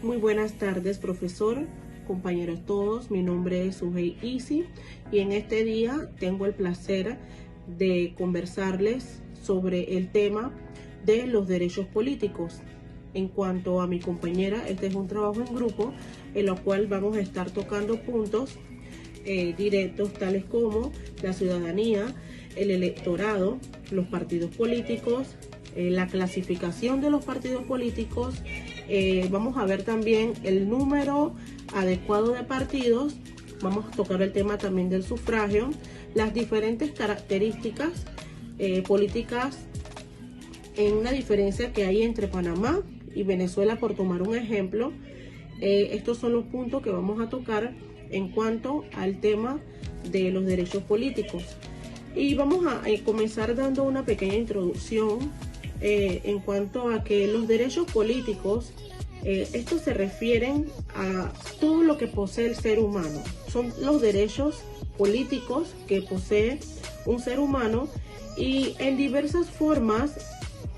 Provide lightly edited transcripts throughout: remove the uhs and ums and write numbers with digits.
Muy buenas tardes, profesor, compañeros todos. Mi nombre es Sujei Isi y en este día tengo el placer de conversarles sobre el tema de los derechos políticos. En cuanto a mi compañera, este es un trabajo en grupo en lo cual vamos a estar tocando puntos directos tales como la ciudadanía, el electorado, los partidos políticos, la clasificación de los partidos políticos. Vamos a ver también el número adecuado de partidos. Vamos a tocar el tema también del sufragio, las diferentes características políticas en una diferencia que hay entre Panamá y Venezuela, por tomar un ejemplo. Estos son los puntos que vamos a tocar en cuanto al tema de los derechos políticos. Y vamos a comenzar dando una pequeña introducción en cuanto a que los derechos políticos, estos se refieren a todo lo que posee el ser humano. Son los derechos políticos que posee un ser humano y en diversas formas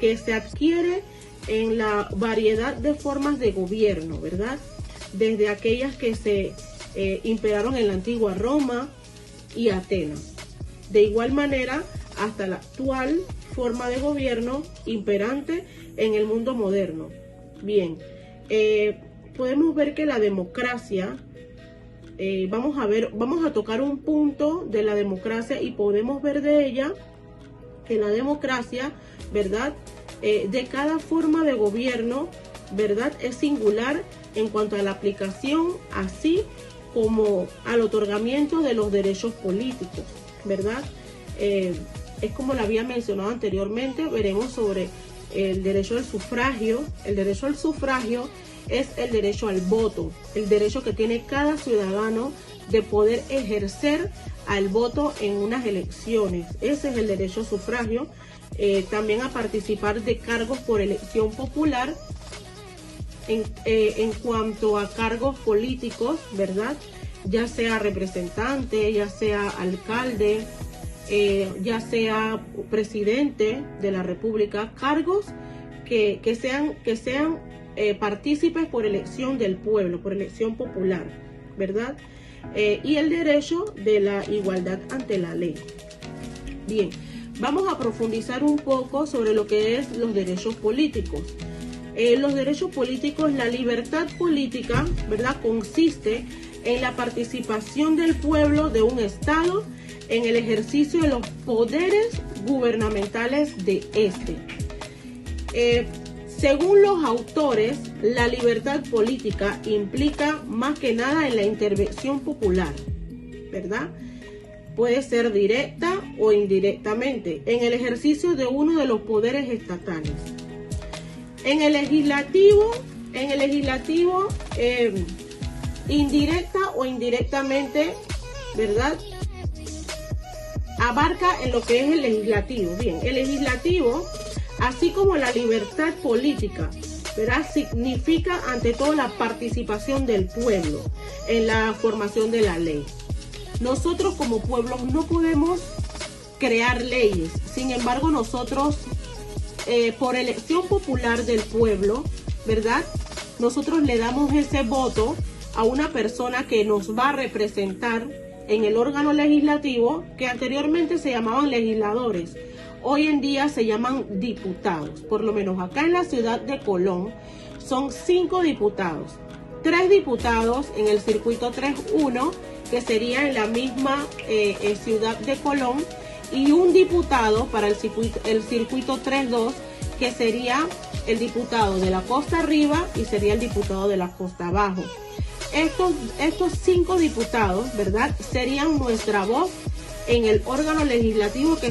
que se adquiere en la variedad de formas de gobierno, ¿verdad? Desde aquellas que se imperaron en la antigua Roma y Atenas. De igual manera, hasta la actual forma de gobierno imperante en el mundo moderno. Bien, podemos ver que la democracia, vamos a tocar un punto de la democracia y podemos ver de ella que la democracia, ¿verdad? De cada forma de gobierno, ¿verdad? Es singular en cuanto a la aplicación, así como al otorgamiento de los derechos políticos, ¿verdad? Es como lo había mencionado anteriormente. Veremos sobre el derecho al sufragio. El derecho al sufragio es el derecho al voto, el derecho que tiene cada ciudadano de poder ejercer al voto en unas elecciones. Ese es el derecho al sufragio. También a participar de cargos por elección popular. En cuanto a cargos políticos, ¿verdad? Ya sea representante, ya sea alcalde, ya sea presidente de la República, cargos que sean partícipes por elección del pueblo, por elección popular, ¿verdad? Y el derecho de la igualdad ante la ley. Bien, vamos a profundizar un poco sobre lo que es los derechos políticos. Los derechos políticos, la libertad política, ¿verdad?, consiste en la participación del pueblo de un Estado en el ejercicio de los poderes gubernamentales de este. Según los autores, la libertad política implica más que nada en la intervención popular, ¿verdad? Puede ser directa o indirectamente en el ejercicio de uno de los poderes estatales. En el legislativo, indirecta o indirectamente, ¿verdad?, abarca en lo que es el legislativo. Bien, el legislativo, así como la libertad política, ¿verdad?, significa ante todo la participación del pueblo en la formación de la ley. Nosotros como pueblo no podemos crear leyes, sin embargo nosotros, por elección popular del pueblo, ¿verdad?, nosotros le damos ese voto a una persona que nos va a representar en el órgano legislativo, que anteriormente se llamaban legisladores. Hoy en día se llaman diputados. Por lo menos acá en la ciudad de Colón son 5 diputados. 3 diputados en el circuito 3.1, que sería en la misma ciudad de Colón, y un diputado para el circuito 3.2, que sería el diputado de la costa arriba y sería el diputado de la costa abajo. Estos 5 diputados, ¿verdad?, serían nuestra voz en el órgano legislativo que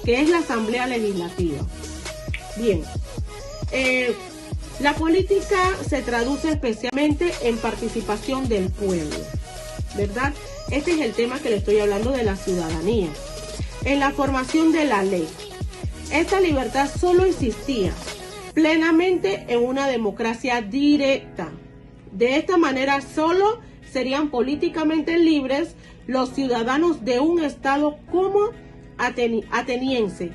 es la Asamblea Legislativa. Bien, la política se traduce especialmente en participación del pueblo, ¿verdad? Este es el tema que le estoy hablando, de la ciudadanía. En la formación de la ley, esta libertad solo existía plenamente en una democracia directa. De esta manera solo serían políticamente libres los ciudadanos de un estado como ateniense,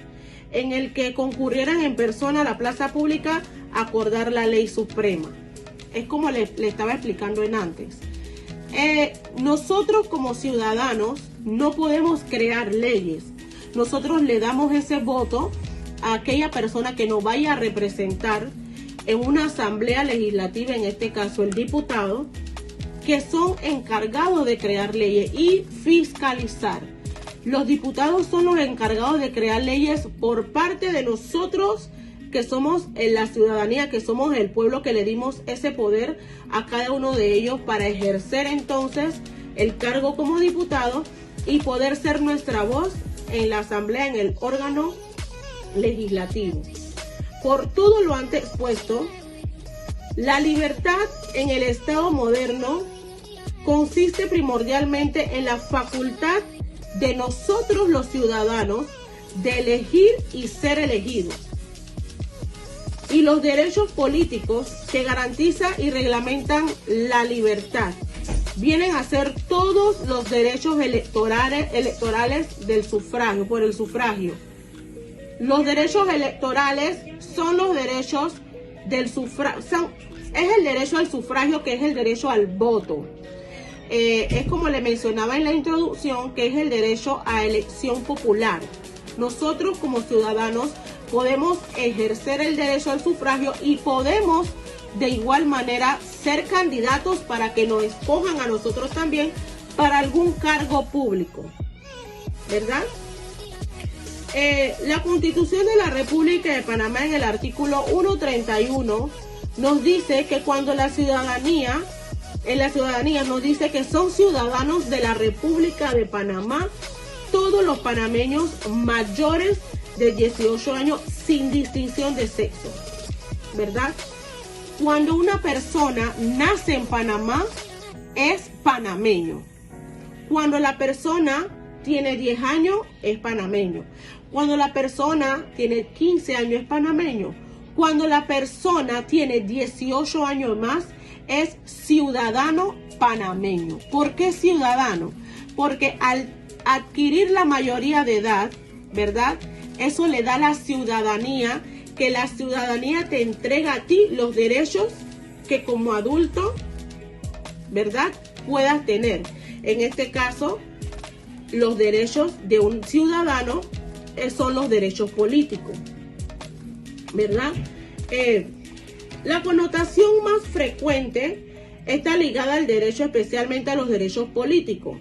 en el que concurrieran en persona a la plaza pública a acordar la ley suprema. es como le estaba explicando en antes. Nosotros como ciudadanos no podemos crear leyes. Nosotros le damos ese voto a aquella persona que nos vaya a representar en una asamblea legislativa, en este caso el diputado, que son encargados de crear leyes y fiscalizar. Los diputados son los encargados de crear leyes por parte de nosotros, que somos la ciudadanía, que somos el pueblo, que le dimos ese poder a cada uno de ellos para ejercer entonces el cargo como diputado y poder ser nuestra voz en la asamblea, en el órgano legislativo. Por todo lo antes expuesto, la libertad en el Estado moderno consiste primordialmente en la facultad de nosotros los ciudadanos de elegir y ser elegidos, y los derechos políticos que garantizan y reglamentan la libertad vienen a ser todos los derechos electorales del sufragio, por el sufragio. Los derechos electorales son los derechos del sufragio, es el derecho al sufragio, que es el derecho al voto. Es como le mencionaba en la introducción, que es el derecho a elección popular. Nosotros como ciudadanos podemos ejercer el derecho al sufragio y podemos de igual manera ser candidatos para que nos escojan a nosotros también para algún cargo público, ¿verdad? La Constitución de la República de Panamá, en el artículo 131, nos dice que cuando la ciudadanía nos dice que son ciudadanos de la República de Panamá todos los panameños mayores de 18 años sin distinción de sexo, ¿verdad? Cuando una persona nace en Panamá es panameño. Cuando la persona tiene 10 años es panameño. Cuando la persona tiene 15 años es panameño. Cuando la persona tiene 18 años más es ciudadano panameño. ¿Por qué ciudadano? Porque al adquirir la mayoría de edad, ¿verdad? Eso le da la ciudadanía, que la ciudadanía te entrega a ti los derechos que como adulto, ¿verdad?, puedas tener. En este caso, los derechos de un ciudadano son los derechos políticos, ¿verdad? La connotación más frecuente está ligada al derecho, especialmente a los derechos políticos,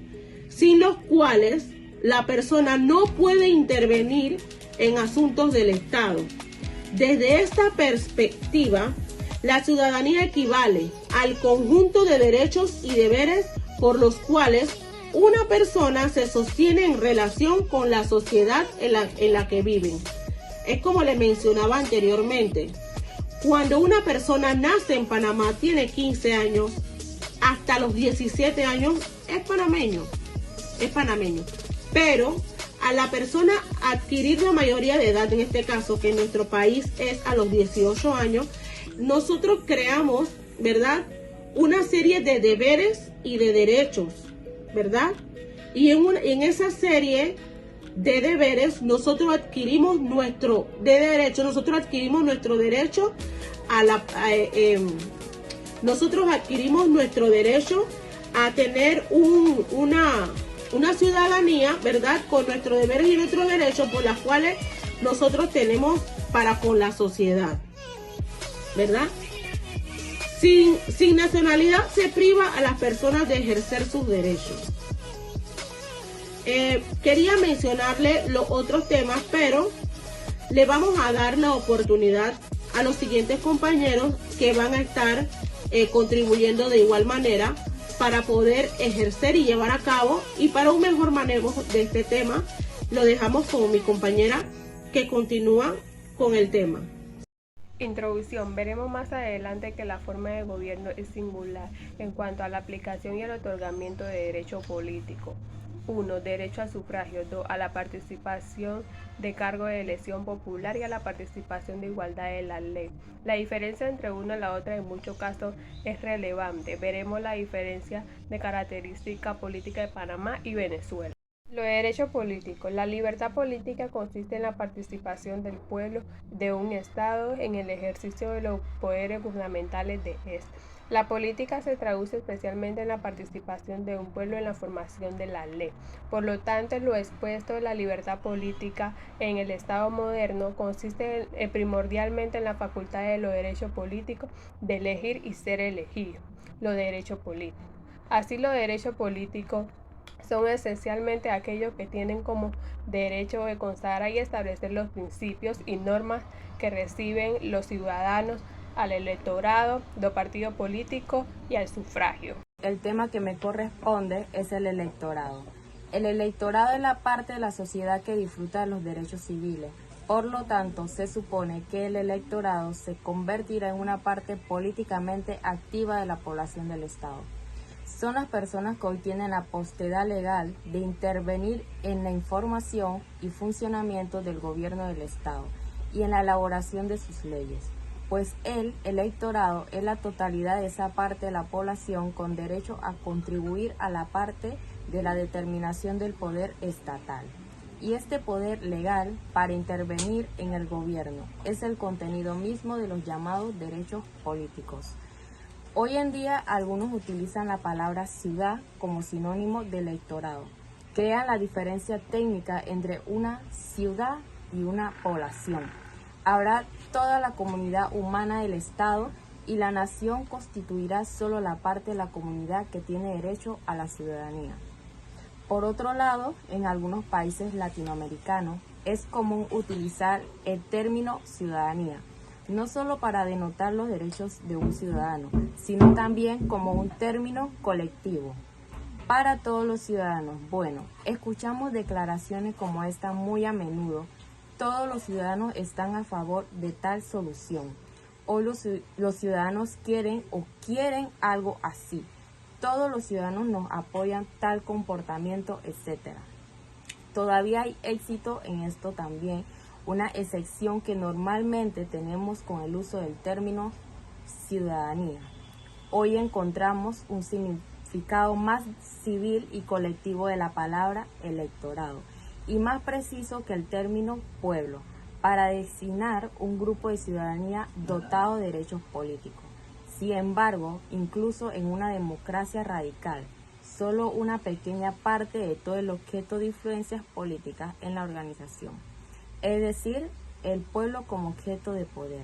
sin los cuales la persona no puede intervenir en asuntos del Estado. Desde esta perspectiva, la ciudadanía equivale al conjunto de derechos y deberes por los cuales una persona se sostiene en relación con la sociedad en la que viven. Es como le mencionaba anteriormente, cuando una persona nace en Panamá, tiene 15 años, hasta los 17 años es panameño. Pero a la persona adquirir la mayoría de edad, en este caso, que en nuestro país es a los 18 años, nosotros creamos, ¿verdad?, una serie de deberes y de derechos, ¿verdad? Y en esa serie de deberes nosotros adquirimos nuestro derecho a tener una ciudadanía, ¿verdad?, con nuestros deberes y nuestros derechos, por las cuales nosotros tenemos para con la sociedad, ¿verdad? Sin nacionalidad se priva a las personas de ejercer sus derechos. Quería mencionarle los otros temas, pero le vamos a dar la oportunidad a los siguientes compañeros que van a estar contribuyendo de igual manera para poder ejercer y llevar a cabo, y para un mejor manejo de este tema lo dejamos con mi compañera que continúa con el tema. Introducción. Veremos más adelante que la forma de gobierno es singular en cuanto a la aplicación y el otorgamiento de derecho político. 1. Derecho al sufragio. 2. A la participación de cargo de elección popular y a la participación de igualdad de la ley. La diferencia entre una y la otra en muchos casos es relevante. Veremos la diferencia de característica política de Panamá y Venezuela. Los derechos políticos. La libertad política consiste en la participación del pueblo de un Estado en el ejercicio de los poderes gubernamentales de este. La política se traduce especialmente en la participación de un pueblo en la formación de la ley. Por lo tanto, lo expuesto de la libertad política en el Estado moderno consiste primordialmente en la facultad de los derechos políticos de elegir y ser elegido. Los derechos políticos. Así, los derechos políticos son esencialmente aquellos que tienen como derecho de consagrar y establecer los principios y normas que reciben los ciudadanos al electorado, los partidos políticos y al sufragio. El tema que me corresponde es el electorado. El electorado es la parte de la sociedad que disfruta de los derechos civiles. Por lo tanto, se supone que el electorado se convertirá en una parte políticamente activa de la población del Estado. Son las personas que hoy tienen la potestad legal de intervenir en la información y funcionamiento del gobierno del Estado y en la elaboración de sus leyes, pues el electorado es la totalidad de esa parte de la población con derecho a contribuir a la parte de la determinación del poder estatal. Y este poder legal para intervenir en el gobierno es el contenido mismo de los llamados derechos políticos. Hoy en día algunos utilizan la palabra ciudad como sinónimo de electorado. Crean la diferencia técnica entre una ciudad y una población. Habrá toda la comunidad humana del Estado y la nación constituirá solo la parte de la comunidad que tiene derecho a la ciudadanía. Por otro lado, en algunos países latinoamericanos es común utilizar el término ciudadanía, no solo para denotar los derechos de un ciudadano, sino también como un término colectivo. Para todos los ciudadanos, bueno, escuchamos declaraciones como esta muy a menudo. Todos los ciudadanos están a favor de tal solución. Hoy los ciudadanos quieren algo así. Todos los ciudadanos nos apoyan tal comportamiento, etc. Todavía hay éxito en esto también. Una excepción que normalmente tenemos con el uso del término ciudadanía. Hoy encontramos un significado más civil y colectivo de la palabra electorado y más preciso que el término pueblo para designar un grupo de ciudadanía dotado de derechos políticos. Sin embargo, incluso en una democracia radical, solo una pequeña parte de todo el objeto de influencias políticas en la organización. Es decir, el pueblo como objeto de poder.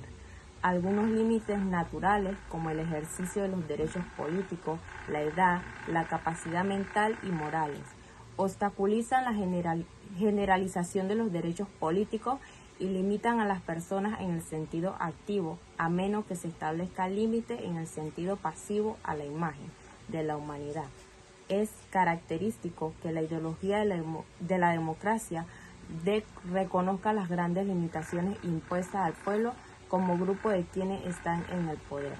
Algunos límites naturales, como el ejercicio de los derechos políticos, la edad, la capacidad mental y morales, obstaculizan la generalización de los derechos políticos y limitan a las personas en el sentido activo, a menos que se establezca límite en el sentido pasivo a la imagen de la humanidad. Es característico que la ideología de la democracia reconozca las grandes limitaciones impuestas al pueblo como grupo de quienes están en el poder.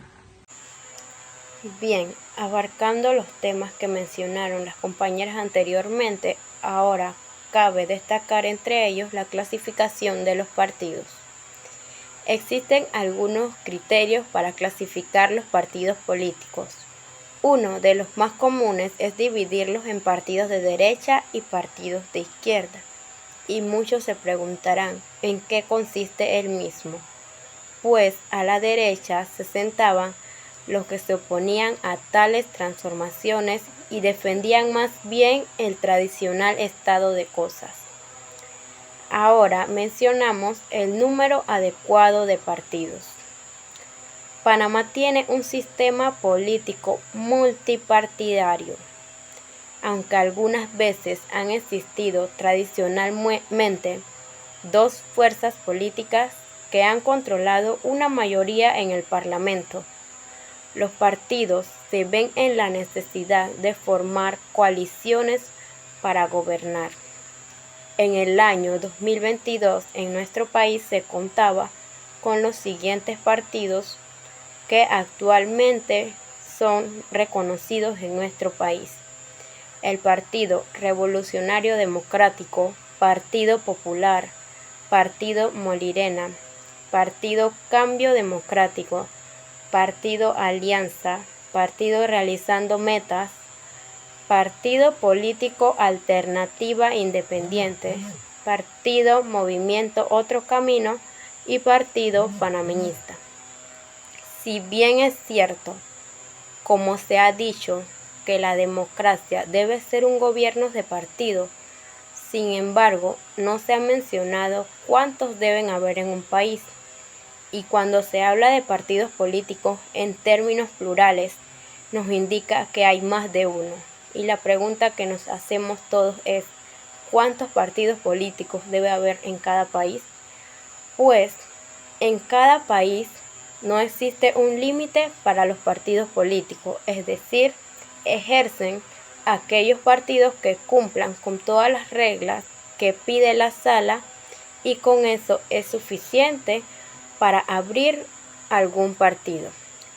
Bien, abarcando los temas que mencionaron las compañeras anteriormente, ahora cabe destacar entre ellos la clasificación de los partidos. Existen algunos criterios para clasificar los partidos políticos. Uno de los más comunes es dividirlos en partidos de derecha y partidos de izquierda. Y muchos se preguntarán en qué consiste el mismo. Pues a la derecha se sentaban los que se oponían a tales transformaciones y defendían más bien el tradicional estado de cosas. Ahora mencionamos el número adecuado de partidos. Panamá tiene un sistema político multipartidario. Aunque algunas veces han existido tradicionalmente dos fuerzas políticas que han controlado una mayoría en el Parlamento, los partidos se ven en la necesidad de formar coaliciones para gobernar. En el año 2022 en nuestro país se contaba con los siguientes partidos que actualmente son reconocidos en nuestro país: el Partido Revolucionario Democrático, Partido Popular, Partido Molirena, Partido Cambio Democrático, Partido Alianza, Partido Realizando Metas, Partido Político Alternativa Independiente, Partido Movimiento Otro Camino y Partido Panameñista. Si bien es cierto, como se ha dicho, que la democracia debe ser un gobierno de partido, sin embargo, no se ha mencionado cuántos deben haber en un país. Y cuando se habla de partidos políticos en términos plurales, nos indica que hay más de uno. Y la pregunta que nos hacemos todos es, ¿cuántos partidos políticos debe haber en cada país? Pues, en cada país no existe un límite para los partidos políticos, es decir, ejercen aquellos partidos que cumplan con todas las reglas que pide la sala y con eso es suficiente para abrir algún partido.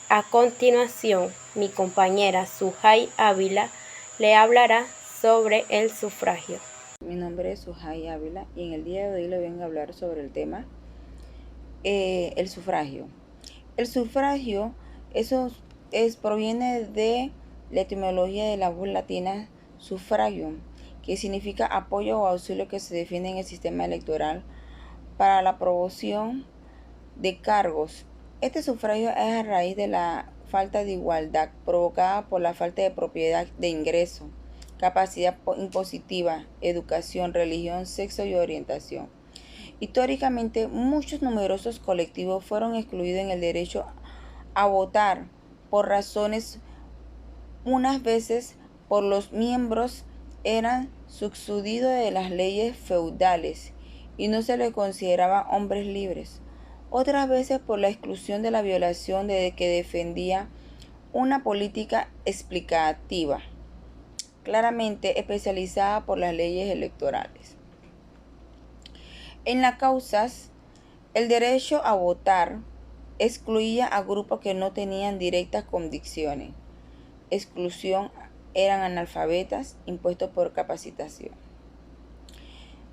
A continuación, mi compañera Sujay Ávila le hablará sobre el sufragio. Mi nombre es Sujay Ávila y en el día de hoy le vengo a hablar sobre el tema el sufragio. El sufragio proviene de la etimología de la voz latina suffragium, que significa apoyo o auxilio que se define en el sistema electoral para la aprobación de cargos. Este sufragio es a raíz de la falta de igualdad provocada por la falta de propiedad de ingreso, capacidad impositiva, educación, religión, sexo y orientación. Históricamente, muchos numerosos colectivos fueron excluidos en el derecho a votar por razones, unas veces por los miembros eran subsidiados de las leyes feudales y no se les consideraba hombres libres. Otras veces por la exclusión de la violación de que defendía una política explicativa, claramente especializada por las leyes electorales. En las causas, el derecho a votar excluía a grupos que no tenían directas convicciones. Exclusión eran analfabetas impuestos por capacitación.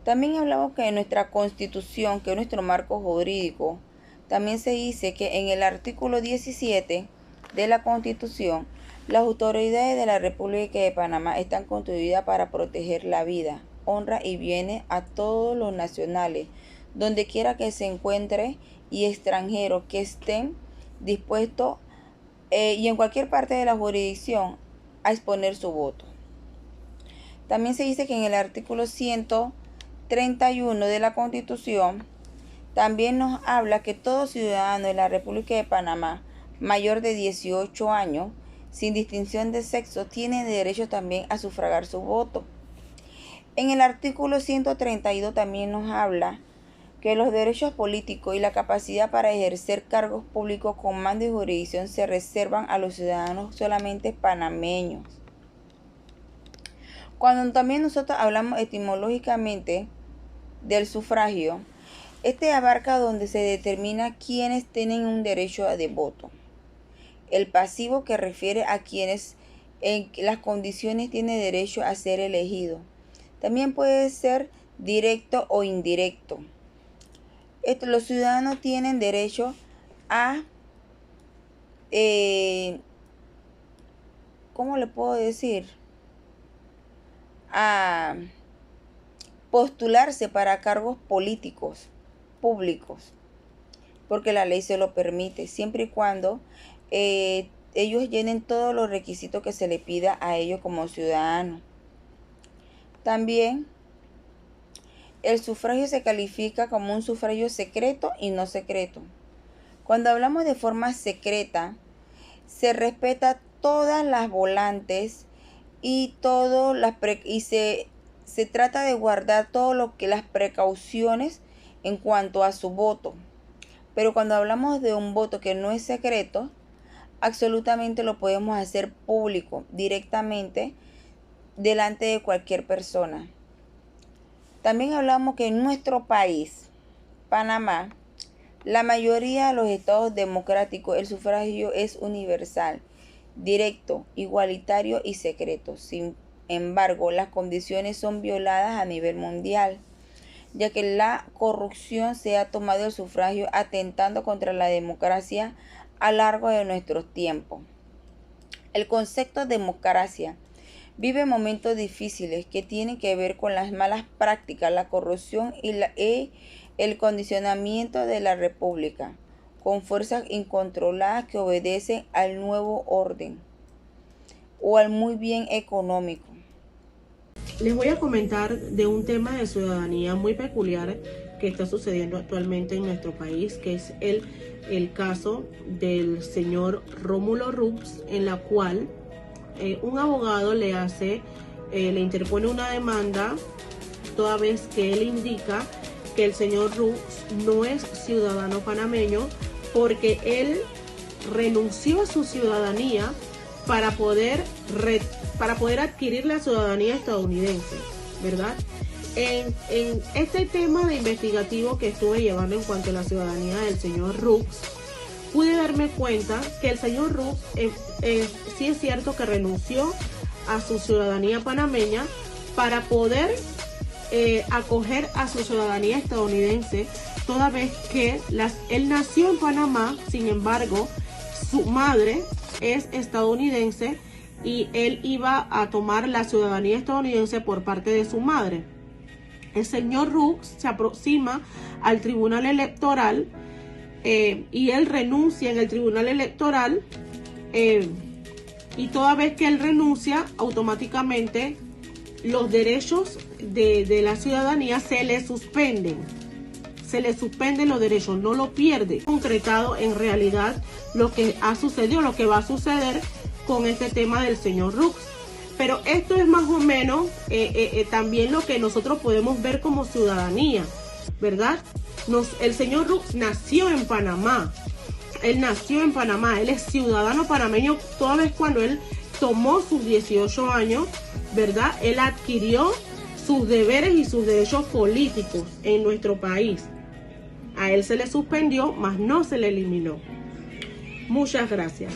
También hablamos que en nuestra Constitución, que es nuestro marco jurídico, también se dice que en el artículo 17 de la Constitución, las autoridades de la República de Panamá están constituidas para proteger la vida, honra y bienes a todos los nacionales, donde quiera que se encuentre y extranjeros que estén dispuestos y en cualquier parte de la jurisdicción a exponer su voto. También se dice que en el artículo 131 de la Constitución también nos habla que todo ciudadano de la República de Panamá mayor de 18 años, sin distinción de sexo, tiene derecho también a sufragar su voto. En el artículo 132 también nos habla que los derechos políticos y la capacidad para ejercer cargos públicos con mando y jurisdicción se reservan a los ciudadanos solamente panameños. Cuando también nosotros hablamos etimológicamente del sufragio, este abarca donde se determina quiénes tienen un derecho de voto. El pasivo, que refiere a quienes en las condiciones tienen derecho a ser elegido. También puede ser directo o indirecto. Los ciudadanos tienen derecho a, ¿cómo le puedo decir? A postularse para cargos políticos públicos, porque la ley se lo permite, siempre y cuando ellos llenen todos los requisitos que se le pida a ellos como ciudadanos. También el sufragio se califica como un sufragio secreto y no secreto. Cuando hablamos de forma secreta, se respeta todas las volantes y se trata de guardar todo lo que las precauciones en cuanto a su voto. Pero cuando hablamos de un voto que no es secreto, absolutamente lo podemos hacer público, directamente delante de cualquier persona. También hablamos que en nuestro país, Panamá, la mayoría de los estados democráticos, el sufragio es universal, directo, igualitario y secreto. Sin embargo, las condiciones son violadas a nivel mundial, ya que la corrupción se ha tomado el sufragio, atentando contra la democracia a lo largo de nuestros tiempos. El concepto de democracia vive momentos difíciles que tienen que ver con las malas prácticas, la corrupción y el condicionamiento de la República, con fuerzas incontroladas que obedecen al nuevo orden o al muy bien económico. Les voy a comentar de un tema de ciudadanía muy peculiar que está sucediendo actualmente en nuestro país, que es el caso del señor Rómulo Rux, en la cual un abogado le interpone una demanda toda vez que él indica que el señor Rux no es ciudadano panameño porque él renunció a su ciudadanía para poder adquirir la ciudadanía estadounidense, ¿verdad? En este tema de investigativo que estuve llevando en cuanto a la ciudadanía del señor Rux, pude darme cuenta que el señor Rux sí es cierto que renunció a su ciudadanía panameña para poder acoger a su ciudadanía estadounidense, toda vez que él nació en Panamá. Sin embargo, su madre es estadounidense y él iba a tomar la ciudadanía estadounidense por parte de su madre. El señor Rux se aproxima al tribunal electoral y él renuncia en el tribunal electoral y toda vez que él renuncia, automáticamente los derechos de la ciudadanía se le suspenden. Se le suspenden los derechos, no lo pierde. Concretado en realidad lo que ha sucedido, lo que va a suceder con este tema del señor Rux. Pero esto es más o menos también lo que nosotros podemos ver como ciudadanía, ¿verdad? El señor Rux nació en Panamá. Él nació en Panamá, él es ciudadano panameño toda vez cuando él tomó sus 18 años, ¿verdad? Él adquirió sus deberes y sus derechos políticos en nuestro país. A él se le suspendió, mas no se le eliminó. Muchas gracias.